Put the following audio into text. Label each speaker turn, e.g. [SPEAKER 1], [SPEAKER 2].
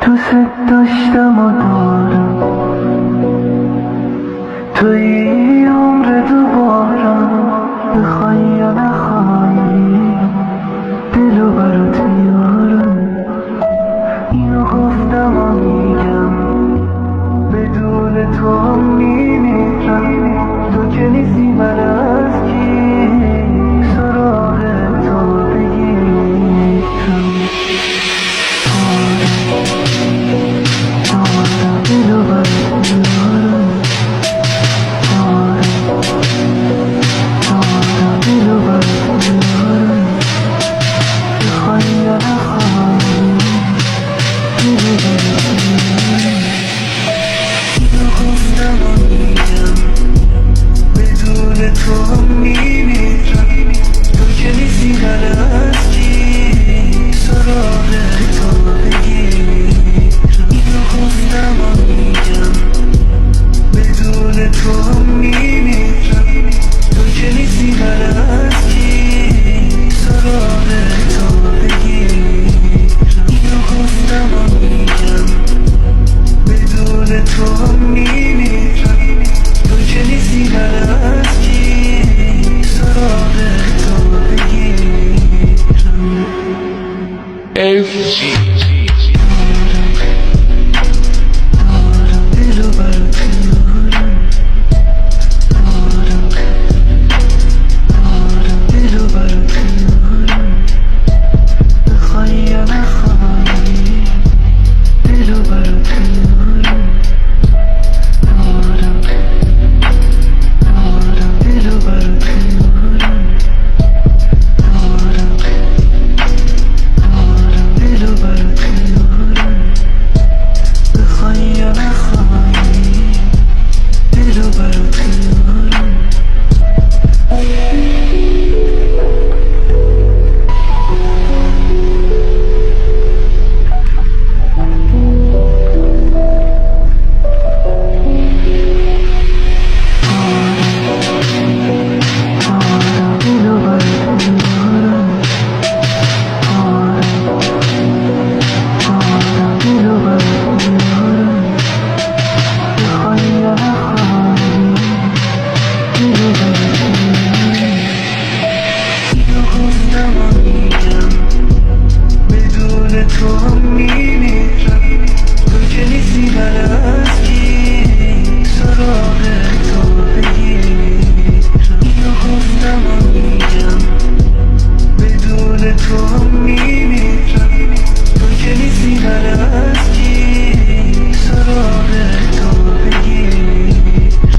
[SPEAKER 1] دوست داشتم و دارم، توی عمر دوبارم، بخوای یا نخوای دلو برات میارم. اینو گفتم و میگم بدون تو هم میمیرم. تو که نیستی من از کی سراغ تو بگیرم. دارم دلو برات میارم، دارم دلو برات میارم. بخوای یا نخوای دلو برات